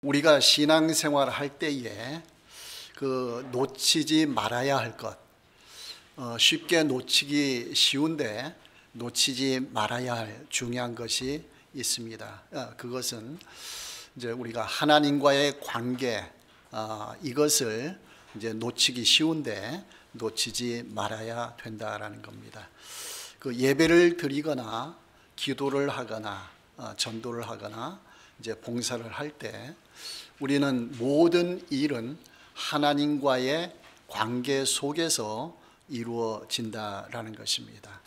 우리가 신앙생활 할 때에 놓치지 말아야 할 것, 쉽게 놓치기 쉬운데 놓치지 말아야 할 중요한 것이 있습니다. 그것은 이제 우리가 하나님과의 관계, 이것을 이제 놓치기 쉬운데 놓치지 말아야 된다라는 겁니다. 예배를 드리거나 기도를 하거나 전도를 하거나 이제 봉사를 할 때 우리는 모든 일은 하나님과의 관계 속에서 이루어진다라는 것입니다.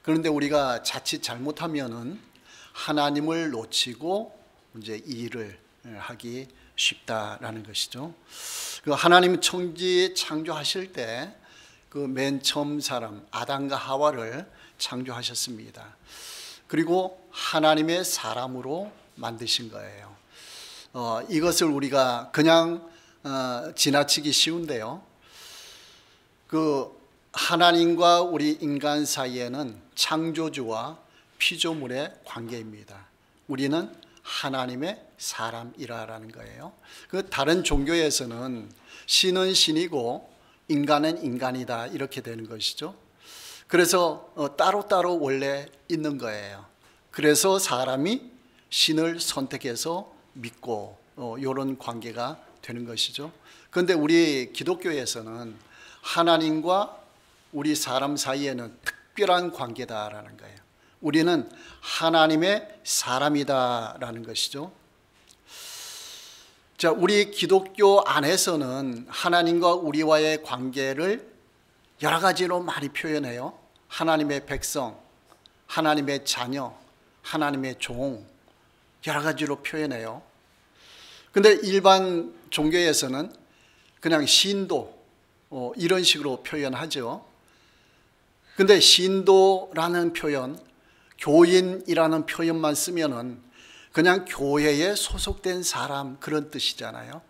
그런데 우리가 자칫 잘못하면은 하나님을 놓치고 이제 이 일을 하기 쉽다라는 것이죠. 하나님 천지 창조하실 때 맨 처음 사람 아담과 하와를 창조하셨습니다. 그리고 하나님의 사람으로 만드신 거예요. 이것을 우리가 그냥 지나치기 쉬운데요. 하나님과 우리 인간 사이에는 창조주와 피조물의 관계입니다. 우리는 하나님의 사람이라는 거예요. 다른 종교에서는 신은 신이고 인간은 인간이다 이렇게 되는 것이죠. 그래서 따로따로 원래 있는 거예요. 그래서 사람이 신을 선택해서 믿고 이런 관계가 되는 것이죠. 그런데 우리 기독교에서는 하나님과 우리 사람 사이에는 특별한 관계다라는 거예요. 우리는 하나님의 사람이다라는 것이죠. 자, 우리 기독교 안에서는 하나님과 우리와의 관계를 여러 가지로 많이 표현해요. 하나님의 백성, 하나님의 자녀, 하나님의 종, 여러 가지로 표현해요. 근데 일반 종교에서는 그냥 신도 이런 식으로 표현하죠. 근데 신도라는 표현, 교인이라는 표현만 쓰면은 그냥 교회에 소속된 사람 그런 뜻이잖아요.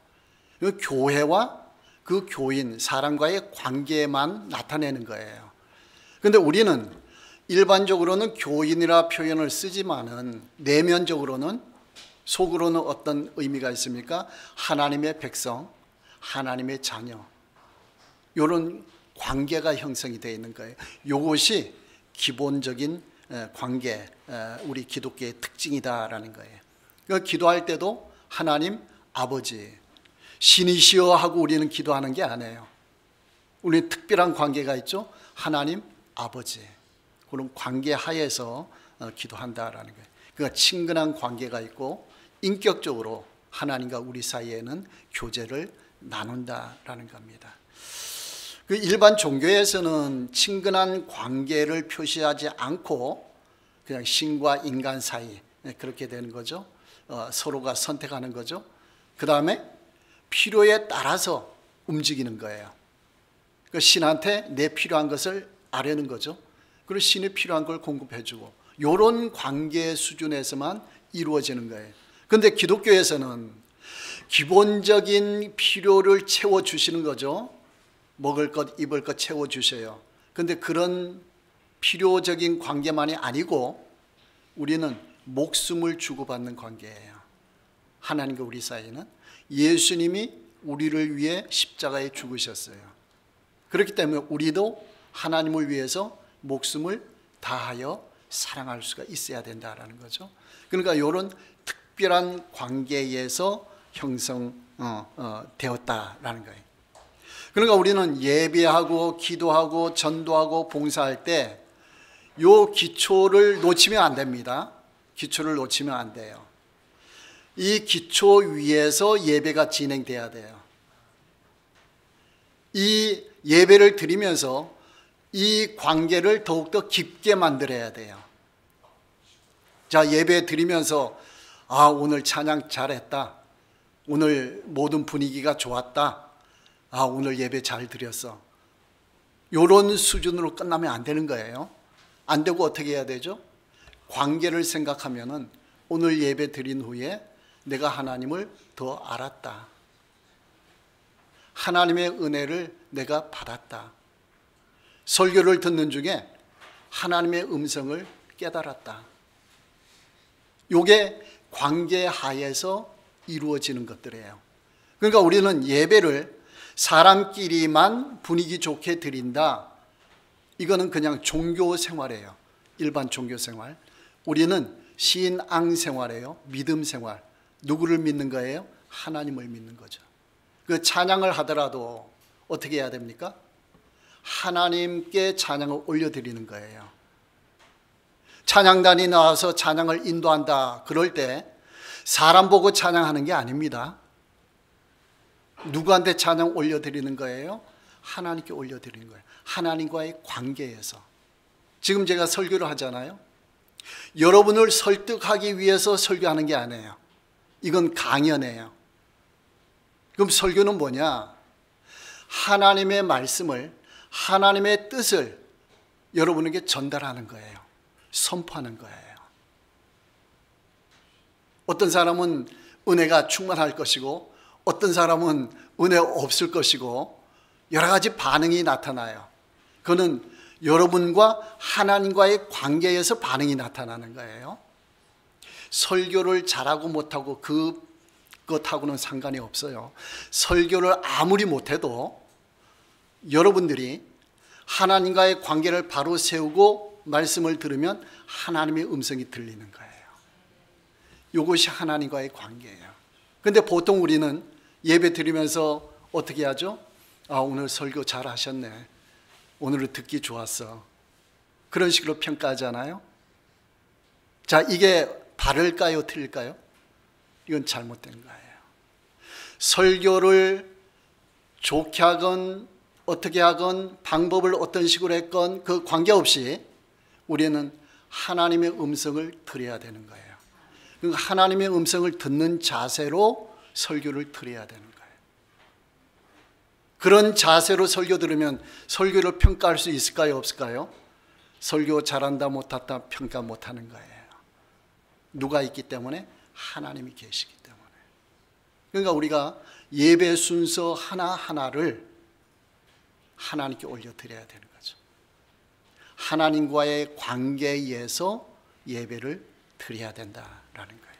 교회와 그 교인, 사람과의 관계만 나타내는 거예요. 근데 우리는 일반적으로는 교인이라 표현을 쓰지만은 내면적으로는 속으로는 어떤 의미가 있습니까? 하나님의 백성, 하나님의 자녀, 이런 관계가 형성이 되어 있는 거예요. 이것이 기본적인 관계, 우리 기독교의 특징이다라는 거예요. 그러니까 기도할 때도 하나님 아버지, 신이시여 하고 우리는 기도하는 게 아니에요. 우리는 특별한 관계가 있죠. 하나님 아버지, 그런 관계 하에서 기도한다라는 거예요. 그러니까 친근한 관계가 있고 인격적으로 하나님과 우리 사이에는 교제를 나눈다라는 겁니다. 일반 종교에서는 친근한 관계를 표시하지 않고 그냥 신과 인간 사이 그렇게 되는 거죠. 서로가 선택하는 거죠. 그 다음에 필요에 따라서 움직이는 거예요. 신한테 내 필요한 것을 아뢰는 거죠. 그리고 신이 필요한 걸 공급해주고 이런 관계 수준에서만 이루어지는 거예요. 그런데 기독교에서는 기본적인 필요를 채워주시는 거죠. 먹을 것, 입을 것 채워주셔요. 그런데 그런 필요적인 관계만이 아니고 우리는 목숨을 주고받는 관계예요. 하나님과 우리 사이는 예수님이 우리를 위해 십자가에 죽으셨어요. 그렇기 때문에 우리도 하나님을 위해서 목숨을 다하여 사랑할 수가 있어야 된다라는 거죠. 그러니까 이런 특별한 관계에서 형성되었다라는 거예요. 그러니까 우리는 예배하고 기도하고 전도하고 봉사할 때 이 기초를 놓치면 안 됩니다. 기초를 놓치면 안 돼요. 이 기초 위에서 예배가 진행돼야 돼요. 이 예배를 드리면서 이 관계를 더욱더 깊게 만들어야 돼요. 자, 예배 드리면서 오늘 찬양 잘했다. 오늘 모든 분위기가 좋았다. 오늘 예배 잘 드렸어. 이런 수준으로 끝나면 안 되는 거예요. 안 되고 어떻게 해야 되죠? 관계를 생각하면은 오늘 예배 드린 후에 내가 하나님을 더 알았다. 하나님의 은혜를 내가 받았다. 설교를 듣는 중에 하나님의 음성을 깨달았다. 이게 관계 하에서 이루어지는 것들이에요. 그러니까 우리는 예배를 사람끼리만 분위기 좋게 드린다. 이거는 그냥 종교 생활이에요. 일반 종교 생활. 우리는 신앙 생활이에요. 믿음 생활. 누구를 믿는 거예요? 하나님을 믿는 거죠. 그 찬양을 하더라도 어떻게 해야 됩니까? 하나님께 찬양을 올려드리는 거예요. 찬양단이 나와서 찬양을 인도한다. 그럴 때 사람 보고 찬양하는 게 아닙니다. 누구한테 찬양 올려드리는 거예요? 하나님께 올려드리는 거예요. 하나님과의 관계에서. 지금 제가 설교를 하잖아요. 여러분을 설득하기 위해서 설교하는 게 아니에요. 이건 강연이에요. 그럼 설교는 뭐냐? 하나님의 말씀을, 하나님의 뜻을 여러분에게 전달하는 거예요. 선포하는 거예요. 어떤 사람은 은혜가 충만할 것이고 어떤 사람은 은혜 없을 것이고 여러 가지 반응이 나타나요. 그거는 여러분과 하나님과의 관계에서 반응이 나타나는 거예요. 설교를 잘하고 못하고 그것하고는 상관이 없어요. 설교를 아무리 못해도 여러분들이 하나님과의 관계를 바로 세우고 말씀을 들으면 하나님의 음성이 들리는 거예요. 이것이 하나님과의 관계예요. 근데 보통 우리는 예배 드리면서 어떻게 하죠? 아, 오늘 설교 잘 하셨네. 오늘은 듣기 좋았어. 그런 식으로 평가하잖아요. 자, 이게 바를까요? 틀릴까요? 이건 잘못된 거예요. 설교를 좋게 하건 어떻게 하건 방법을 어떤 식으로 했건 그 관계없이 우리는 하나님의 음성을 들어야 되는 거예요. 그러니까 하나님의 음성을 듣는 자세로 설교를 들어야 되는 거예요. 그런 자세로 설교 들으면 설교를 평가할 수 있을까요? 없을까요? 설교 잘한다 못한다 평가 못하는 거예요. 누가 있기 때문에? 하나님이 계시기 때문에. 그러니까 우리가 예배 순서 하나하나를 하나님께 올려드려야 되는 거죠. 하나님과의 관계에서 예배를 드려야 된다라는 거예요.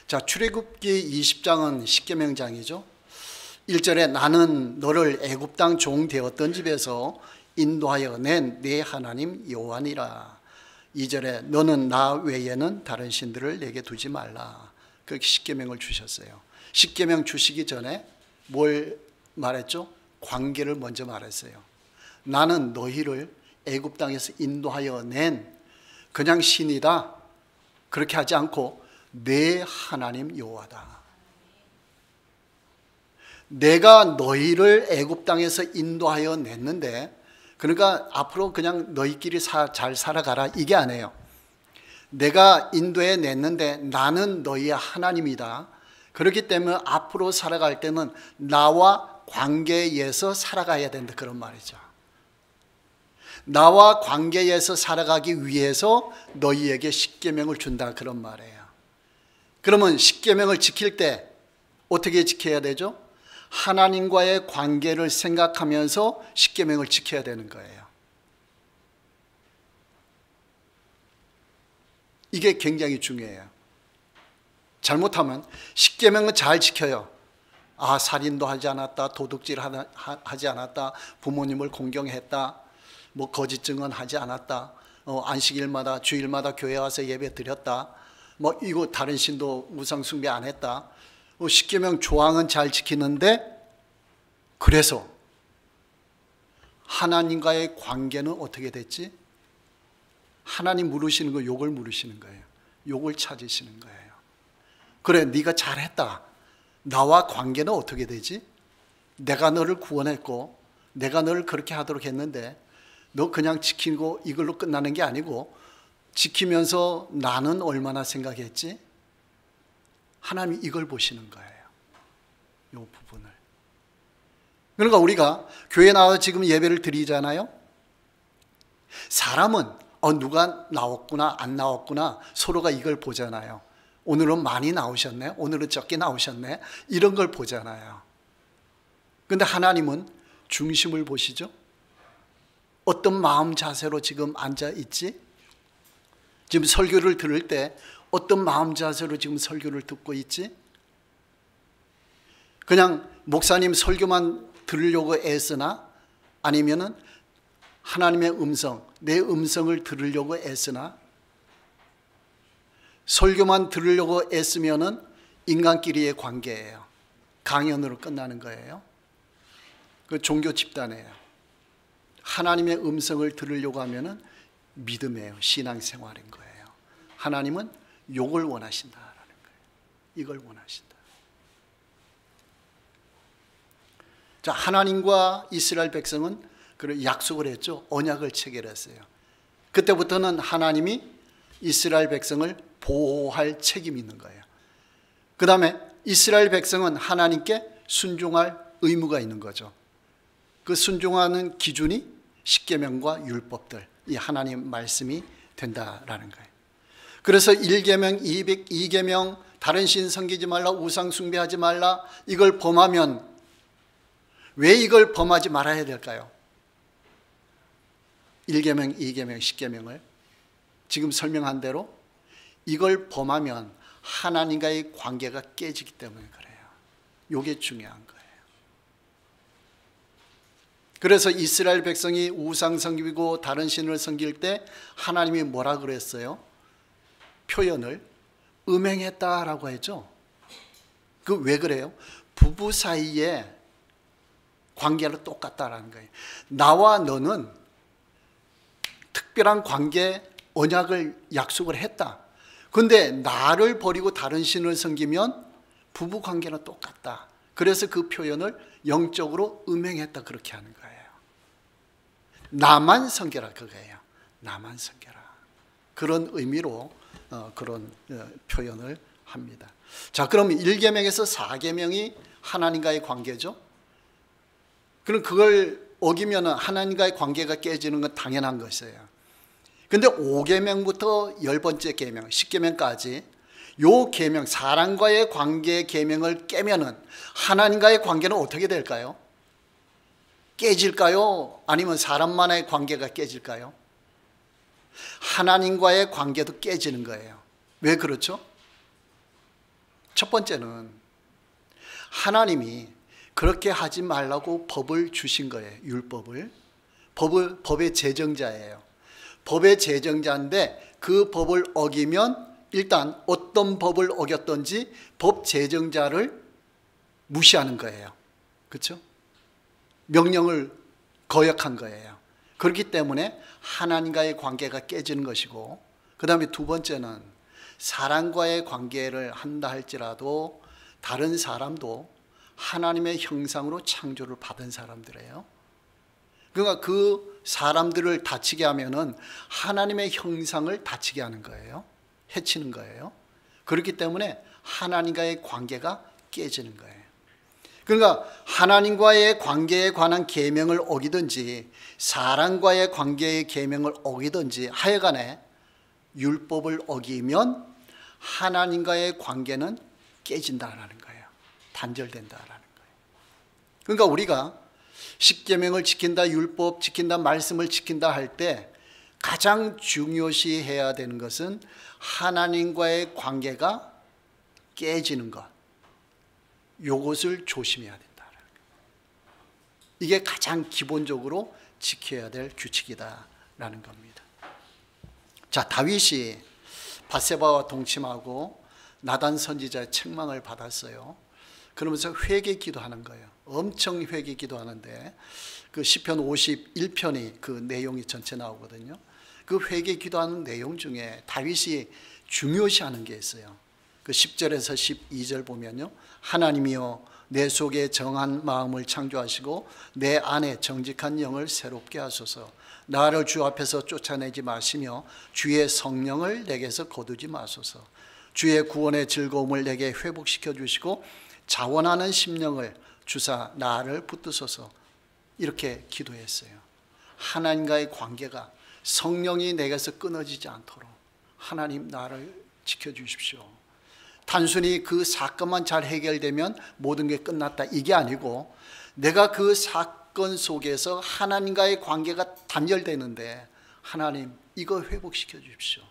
자, 출애굽기 20장은 십계명장이죠. 1절에 나는 너를 애굽 땅 종 되었던 집에서 인도하여 낸 네 하나님 여호와니라. 2절에 너는 나 외에는 다른 신들을 내게 두지 말라. 그렇게 십계명을 주셨어요. 십계명 주시기 전에 뭘 말했죠? 관계를 먼저 말했어요. 나는 너희를 애굽 땅에서 인도하여 낸 그냥 신이다. 그렇게 하지 않고 내 하나님 여호와다. 내가 너희를 애굽 땅에서 인도하여 냈는데, 그러니까 앞으로 그냥 너희끼리 잘 살아가라 이게 아니에요. 내가 인도해 냈는데 나는 너희의 하나님이다. 그렇기 때문에 앞으로 살아갈 때는 나와 관계에서 살아가야 된다, 그런 말이죠. 나와 관계에서 살아가기 위해서 너희에게 십계명을 준다, 그런 말이에요. 그러면 십계명을 지킬 때 어떻게 지켜야 되죠? 하나님과의 관계를 생각하면서 십계명을 지켜야 되는 거예요. 이게 굉장히 중요해요. 잘못하면 십계명은 잘 지켜요. 아, 살인도 하지 않았다, 도둑질 하지 않았다, 부모님을 공경했다, 뭐 거짓 증언하지 않았다, 안식일마다 주일마다 교회 와서 예배 드렸다, 뭐 이거 다른 신도 우상 숭배 안 했다. 십계명 조항은 잘 지키는데, 그래서 하나님과의 관계는 어떻게 됐지? 하나님 물으시는 거 욕을 물으시는 거예요. 욕을 찾으시는 거예요. 그래, 네가 잘했다. 나와 관계는 어떻게 되지? 내가 너를 구원했고 내가 너를 그렇게 하도록 했는데 너 그냥 지키고 이걸로 끝나는 게 아니고 지키면서 나는 얼마나 생각했지? 하나님이 이걸 보시는 거예요. 이 부분을. 그러니까 우리가 교회 나와서 지금 예배를 드리잖아요. 사람은 누가 나왔구나 안 나왔구나 서로가 이걸 보잖아요. 오늘은 많이 나오셨네, 오늘은 적게 나오셨네, 이런 걸 보잖아요. 그런데 하나님은 중심을 보시죠. 어떤 마음 자세로 지금 앉아 있지? 지금 설교를 들을 때 어떤 마음 자세로 지금 설교를 듣고 있지? 그냥 목사님 설교만 들으려고 애쓰나? 아니면은 하나님의 음성, 내 음성을 들으려고 애쓰나? 설교만 들으려고 애쓰면은 인간끼리의 관계예요. 강연으로 끝나는 거예요. 그 종교 집단이에요. 하나님의 음성을 들으려고 하면은 믿음이에요. 신앙생활인 거예요. 하나님은 욕을 원하신다라는 거예요. 이걸 원하신다. 자, 하나님과 이스라엘 백성은 그 약속을 했죠. 언약을 체결했어요. 그때부터는 하나님이 이스라엘 백성을 보호할 책임이 있는 거예요. 그 다음에 이스라엘 백성은 하나님께 순종할 의무가 있는 거죠. 그 순종하는 기준이 십계명과 율법들, 이 하나님 말씀이 된다라는 거예요. 그래서 1계명, 2계명, 다른 신 섬기지 말라, 우상 숭배하지 말라, 이걸 범하면 왜 이걸 범하지 말아야 될까요? 1계명, 2계명, 10계명을 지금 설명한 대로 이걸 범하면 하나님과의 관계가 깨지기 때문에 그래요. 이게 중요한 거예요. 그래서 이스라엘 백성이 우상 섬기고 다른 신을 섬길 때 하나님이 뭐라 그랬어요? 표현을 음행했다라고 했죠. 그 왜 그래요? 부부 사이에 관계는 똑같다라는 거예요. 나와 너는 특별한 관계, 언약을 약속을 했다. 근데 나를 버리고 다른 신을 섬기면 부부 관계는 똑같다. 그래서 그 표현을 영적으로 음행했다 그렇게 하는 거예요. 나만 섬겨라 그거예요. 나만 섬겨라. 그런 의미로 그런 표현을 합니다. 자, 그럼 1계명에서 4계명이 하나님과의 관계죠. 그럼 그걸 어기면 하나님과의 관계가 깨지는 건 당연한 것이에요. 근데 5계명부터 10번째 계명, 10계명까지 요 계명, 사람과의 관계 계명을 깨면은 하나님과의 관계는 어떻게 될까요? 깨질까요? 아니면 사람만의 관계가 깨질까요? 하나님과의 관계도 깨지는 거예요. 왜 그렇죠? 첫 번째는 하나님이 그렇게 하지 말라고 법을 주신 거예요. 율법을. 법의 제정자예요. 법의 제정자인데 그 법을 어기면 일단 어떤 법을 어겼든지 법 제정자를 무시하는 거예요. 그렇죠? 명령을 거역한 거예요. 그렇기 때문에 하나님과의 관계가 깨지는 것이고, 그 다음에 두 번째는 사람과의 관계를 한다 할지라도 다른 사람도 하나님의 형상으로 창조를 받은 사람들이에요. 그러니까 그 사람들을 다치게 하면은 하나님의 형상을 다치게 하는 거예요. 해치는 거예요. 그렇기 때문에 하나님과의 관계가 깨지는 거예요. 그러니까 하나님과의 관계에 관한 계명을 어기든지 사람과의 관계의 계명을 어기든지 하여간에 율법을 어기면 하나님과의 관계는 깨진다라는 거예요. 단절된다라는 거예요. 그러니까 우리가 십계명을 지킨다, 율법 지킨다, 말씀을 지킨다 할 때 가장 중요시해야 되는 것은 하나님과의 관계가 깨지는 것, 이것을 조심해야 된다는 거예요. 이게 가장 기본적으로 지켜야 될 규칙이다라는 겁니다. 자, 다윗이 밧세바와 동침하고 나단 선지자의 책망을 받았어요. 그러면서 회개 기도하는 거예요. 엄청 회개 기도하는데 그 시편 51편이 그 내용이 전체 나오거든요. 그 회개 기도하는 내용 중에 다윗이 중요시하는 게 있어요. 그 10절에서 12절 보면요. 하나님이여 내 속에 정한 마음을 창조하시고 내 안에 정직한 영을 새롭게 하소서. 나를 주 앞에서 쫓아내지 마시며 주의 성령을 내게서 거두지 마소서. 주의 구원의 즐거움을 내게 회복시켜 주시고 자원하는 심령을 주사 나를 붙드소서. 이렇게 기도했어요. 하나님과의 관계가 성령이 내게서 끊어지지 않도록 하나님 나를 지켜주십시오. 단순히 그 사건만 잘 해결되면 모든 게 끝났다 이게 아니고 내가 그 사건 속에서 하나님과의 관계가 단절되는데 하나님 이거 회복시켜 주십시오.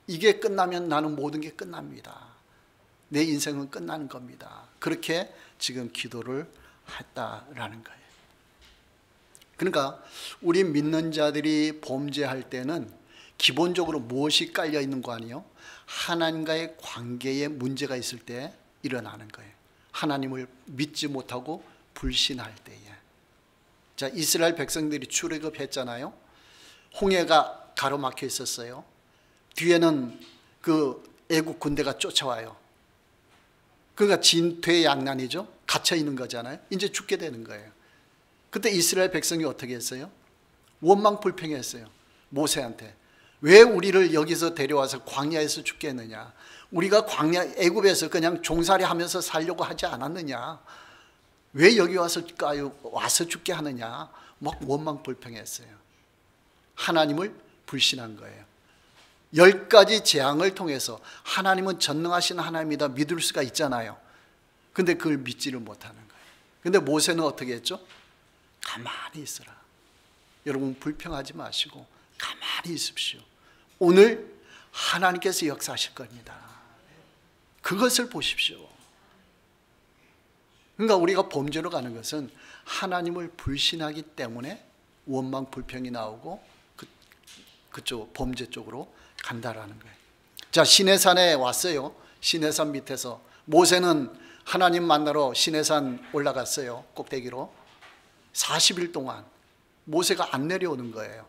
이게 끝나면 나는 모든 게 끝납니다. 내 인생은 끝나는 겁니다. 그렇게 지금 기도를 했다라는 거예요. 그러니까 우리 믿는 자들이 범죄할 때는 기본적으로 무엇이 깔려 있는 거 아니에요? 하나님과의 관계에 문제가 있을 때 일어나는 거예요. 하나님을 믿지 못하고 불신할 때에. 자, 이스라엘 백성들이 출애굽했잖아요. 홍해가 가로막혀 있었어요. 뒤에는 그 애국 군대가 쫓아와요. 그러니까 진퇴양난이죠. 갇혀 있는 거잖아요. 이제 죽게 되는 거예요. 그때 이스라엘 백성이 어떻게 했어요? 원망불평했어요. 모세한테. 왜 우리를 여기서 데려와서 광야에서 죽게 했느냐? 우리가 광야 애굽에서 그냥 종살이 하면서 살려고 하지 않았느냐? 왜 여기 와서 죽게 하느냐? 막 원망불평했어요. 하나님을 불신한 거예요. 10가지 재앙을 통해서 하나님은 전능하신 하나님이다 믿을 수가 있잖아요. 근데 그걸 믿지를 못하는 거예요. 근데 모세는 어떻게 했죠? 가만히 있으라. 여러분 불평하지 마시고 가만히 있으십시오. 오늘 하나님께서 역사하실 겁니다. 그것을 보십시오. 그러니까 우리가 범죄로 가는 것은 하나님을 불신하기 때문에 원망 불평이 나오고 그쪽 범죄 쪽으로 간다라는 거예요. 자, 시내산에 왔어요. 시내산 밑에서 모세는 하나님 만나러 시내산 올라갔어요. 꼭대기로 40일 동안 모세가 안 내려오는 거예요.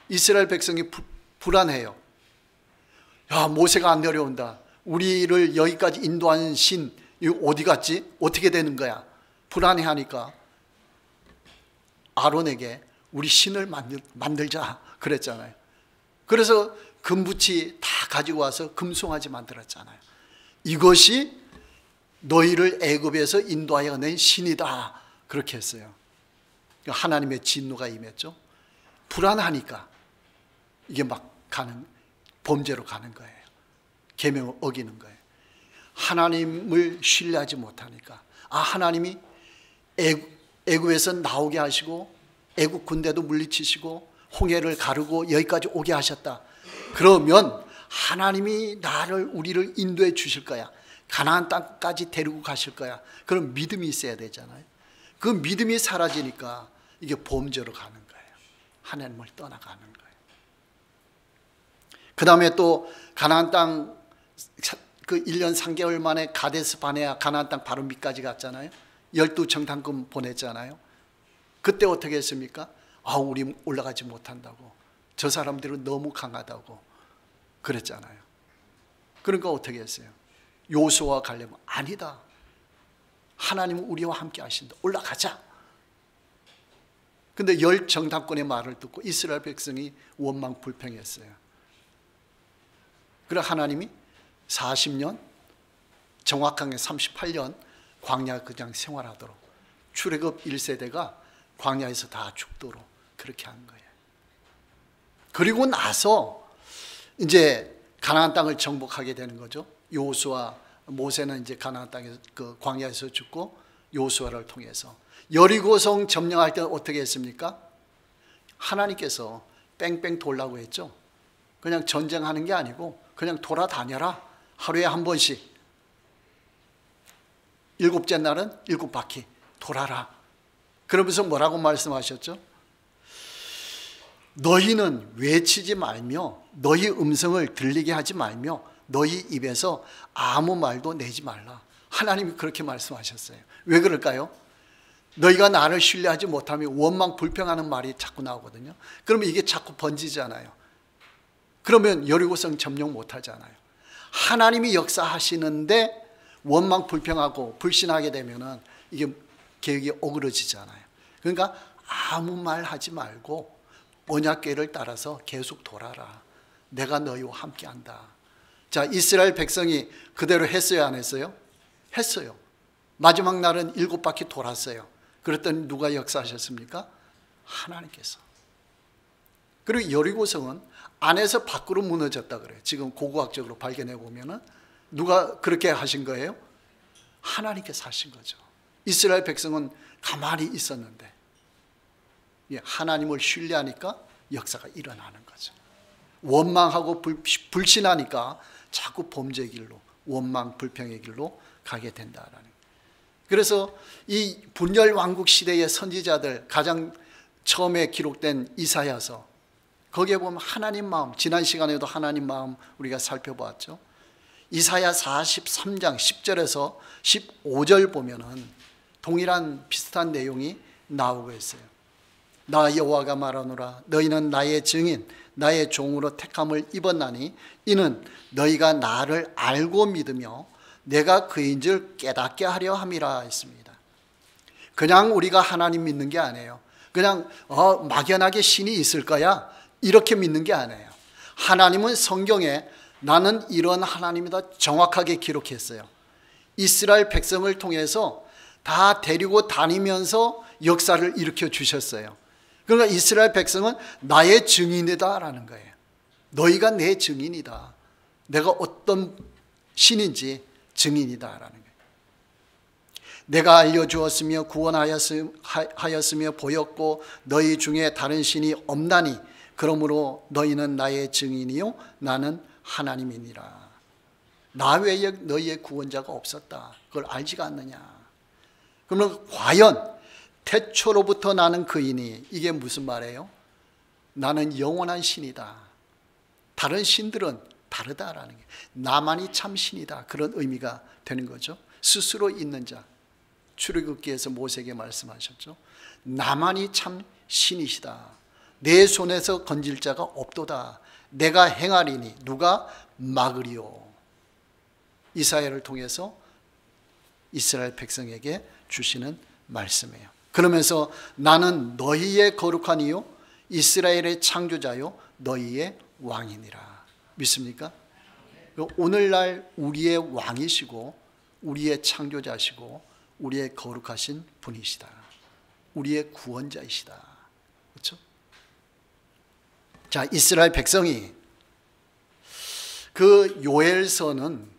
이스라엘 백성이 불안해요. 야, 모세가 안 내려온다. 우리를 여기까지 인도한 신 이거 어디 갔지? 어떻게 되는 거야? 불안해하니까 아론에게 우리 신을 만들자 그랬잖아요. 그래서 금붙이 다 가지고 와서 금송아지 만들었잖아요. 이것이 너희를 애굽에서 인도하여 낸 신이다 그렇게 했어요. 하나님의 진노가 임했죠. 불안하니까 이게 막 가는 범죄로 가는 거예요. 계명을 어기는 거예요. 하나님을 신뢰하지 못하니까 하나님이 애굽에서 나오게 하시고 애굽 군대도 물리치시고 홍해를 가르고 여기까지 오게 하셨다. 그러면 하나님이 우리를 인도해 주실 거야. 가나안 땅까지 데리고 가실 거야. 그런 믿음이 있어야 되잖아요. 그 믿음이 사라지니까 이게 범죄로 가는 거예요. 하나님을 떠나가는 거예요. 그 다음에 또 가나안 땅 그 1년 3개월 만에 가데스 바네아 가나안 땅 바로 밑까지 갔잖아요. 12정탐꾼 보냈잖아요. 그때 어떻게 했습니까? 우리 올라가지 못한다고. 저 사람들은 너무 강하다고 그랬잖아요. 그러니까 어떻게 했어요? 요수아와 갈렙은 아니다. 하나님은 우리와 함께 하신다. 올라가자. 근데 10정탐꾼의 말을 듣고 이스라엘 백성이 원망 불평했어요. 그래 하나님이 40년 정확하게 38년 광야 그냥 생활하도록 출애굽 1세대가 광야에서 다 죽도록 그렇게 한 거예요. 그리고 나서 이제 가나안 땅을 정복하게 되는 거죠. 여호수아 모세는 이제 가나안 땅에서 그 광야에서 죽고 여호수아를 통해서 여리고성 점령할 때 어떻게 했습니까? 하나님께서 뺑뺑 돌라고 했죠. 그냥 전쟁하는 게 아니고 그냥 돌아다녀라. 하루에 한 번씩. 7째 날은 7바퀴 돌아라. 그러면서 뭐라고 말씀하셨죠? 너희는 외치지 말며 너희 음성을 들리게 하지 말며 너희 입에서 아무 말도 내지 말라. 하나님이 그렇게 말씀하셨어요. 왜 그럴까요? 너희가 나를 신뢰하지 못하면 원망 불평하는 말이 자꾸 나오거든요. 그러면 이게 자꾸 번지잖아요. 그러면 여리고성 점령 못하잖아요. 하나님이 역사하시는데 원망 불평하고 불신하게 되면은 이게 계획이 어그러지잖아요. 그러니까 아무 말 하지 말고 언약궤를 따라서 계속 돌아라. 내가 너희와 함께한다. 자, 이스라엘 백성이 그대로 했어요, 안 했어요? 했어요. 마지막 날은 7바퀴 돌았어요. 그랬더니 누가 역사하셨습니까? 하나님께서. 그리고 여리고성은 안에서 밖으로 무너졌다 그래요. 지금 고고학적으로 발견해 보면은 누가 그렇게 하신 거예요? 하나님께서 하신 거죠. 이스라엘 백성은 가만히 있었는데 하나님을 신뢰하니까 역사가 일어나는 거죠. 원망하고 불신하니까 자꾸 범죄의 길로, 원망 불평의 길로 가게 된다라는 거예요. 그래서 이 분열 왕국 시대의 선지자들, 가장 처음에 기록된 이사야서, 거기에 보면 하나님 마음, 지난 시간에도 하나님 마음 우리가 살펴보았죠. 이사야 43장 10절에서 15절 보면은 동일한 비슷한 내용이 나오고 있어요. 나 여호와가 말하노라. 너희는 나의 증인, 나의 종으로 택함을 입었나니 이는 너희가 나를 알고 믿으며 내가 그인 줄 깨닫게 하려 함이라 했습니다. 그냥 우리가 하나님 믿는 게 아니에요. 그냥 막연하게 신이 있을 거야 이렇게 믿는 게 아니에요. 하나님은 성경에 나는 이런 하나님이다 정확하게 기록했어요. 이스라엘 백성을 통해서 다 데리고 다니면서 역사를 일으켜 주셨어요. 그러니까 이스라엘 백성은 나의 증인이다 라는 거예요. 너희가 내 증인이다. 내가 어떤 신인지 증인이다 라는 거예요. 내가 알려주었으며 구원하였으며 보였고 너희 중에 다른 신이 없나니 그러므로 너희는 나의 증인이요 나는 하나님이니라. 나 외에 너희의 구원자가 없었다. 그걸 알지가 않느냐. 그러면 과연 태초로부터 나는 그이니, 이게 무슨 말이에요? 나는 영원한 신이다. 다른 신들은 다르다라는 게, 나만이 참 신이다, 그런 의미가 되는 거죠. 스스로 있는 자, 출애굽기에서 모세에게 말씀하셨죠. 나만이 참 신이시다. 내 손에서 건질 자가 없도다. 내가 행하리니 누가 막으리요. 이사야를 통해서 이스라엘 백성에게 주시는 말씀이에요. 그러면서 나는 너희의 거룩한 이요 이스라엘의 창조자요 너희의 왕이니라. 믿습니까? 오늘날 우리의 왕이시고 우리의 창조자시고 우리의 거룩하신 분이시다. 우리의 구원자이시다. 그렇죠? 자, 이스라엘 백성이 그 요엘서는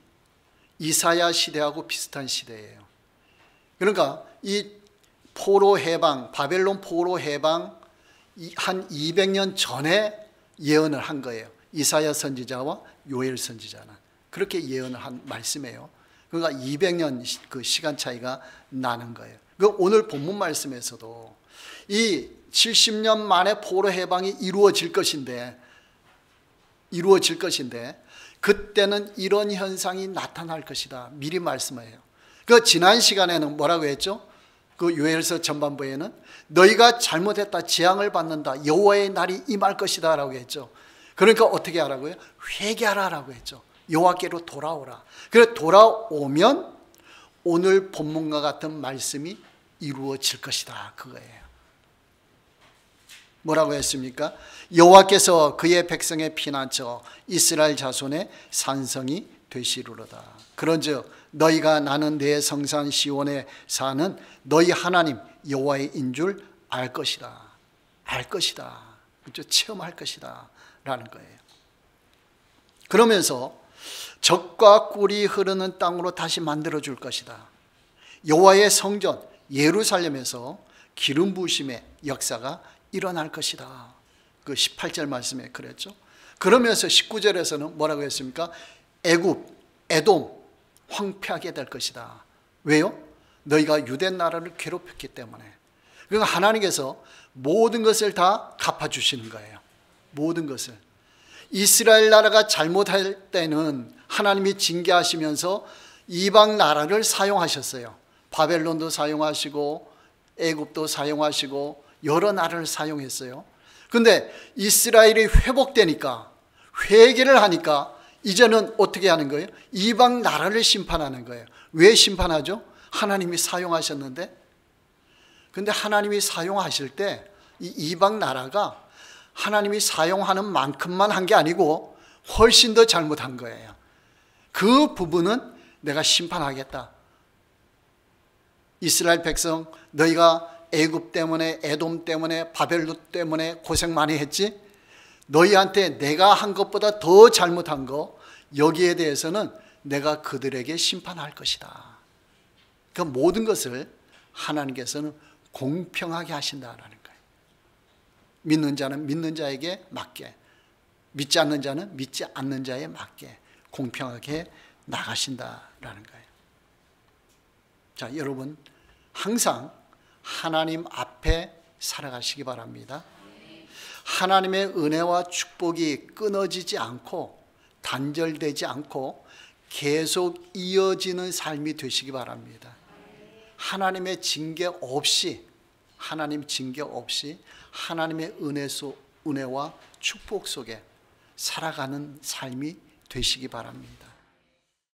이사야 시대하고 비슷한 시대예요. 그러니까 이 포로 해방, 바벨론 포로 해방 한 200년 전에 예언을 한 거예요. 이사야 선지자와 요엘 선지자는 그렇게 예언을 한 말씀이에요. 그러니까 200년 그 시간 차이가 나는 거예요. 그 오늘 본문 말씀에서도 이 70년 만에 포로 해방이 이루어질 것인데 그때는 이런 현상이 나타날 것이다. 미리 말씀해요. 그 지난 시간에는 뭐라고 했죠? 그 요엘서 전반부에는 너희가 잘못했다, 재앙을 받는다, 여호와의 날이 임할 것이다 라고 했죠. 그러니까 어떻게 하라고요? 회개하라라고 했죠. 여호와께로 돌아오라. 그래 돌아오면 오늘 본문과 같은 말씀이 이루어질 것이다, 그거예요. 뭐라고 했습니까? 여호와께서 그의 백성의 피난처 이스라엘 자손의 산성이 되시리로다. 그런즉 너희가 나는 내 성산 시온에 사는 너희 하나님 여호와의 인 줄 알 것이다. 알 것이다. 그렇죠? 체험할 것이다 라는 거예요. 그러면서 젖과 꿀이 흐르는 땅으로 다시 만들어 줄 것이다. 여호와의 성전 예루살렘에서 기름 부으심의 역사가 일어날 것이다. 그 18절 말씀에 그랬죠. 그러면서 19절에서는 뭐라고 했습니까? 애굽, 에돔 황폐하게 될 것이다. 왜요? 너희가 유대 나라를 괴롭혔기 때문에. 그러니까 하나님께서 모든 것을 다 갚아주시는 거예요. 모든 것을. 이스라엘 나라가 잘못할 때는 하나님이 징계하시면서 이방 나라를 사용하셨어요. 바벨론도 사용하시고 애굽도 사용하시고 여러 나라를 사용했어요. 그런데 이스라엘이 회복되니까, 회개를 하니까 이제는 어떻게 하는 거예요? 이방 나라를 심판하는 거예요. 왜 심판하죠? 하나님이 사용하셨는데. 근데 하나님이 사용하실 때 이 이방 나라가 하나님이 사용하는 만큼만 한 게 아니고 훨씬 더 잘못한 거예요. 그 부분은 내가 심판하겠다. 이스라엘 백성, 너희가 애굽 때문에, 에돔 때문에, 바벨론 때문에 고생 많이 했지? 너희한테 내가 한 것보다 더 잘못한 거, 여기에 대해서는 내가 그들에게 심판할 것이다. 그 모든 것을 하나님께서는 공평하게 하신다라는 거예요. 믿는 자는 믿는 자에게 맞게, 믿지 않는 자는 믿지 않는 자에 맞게 공평하게 나가신다라는 거예요. 자, 여러분 항상 하나님 앞에 살아가시기 바랍니다. 하나님의 은혜와 축복이 끊어지지 않고 단절되지 않고 계속 이어지는 삶이 되시기 바랍니다. 하나님의 징계 없이, 하나님의 은혜와 축복 속에 살아가는 삶이 되시기 바랍니다.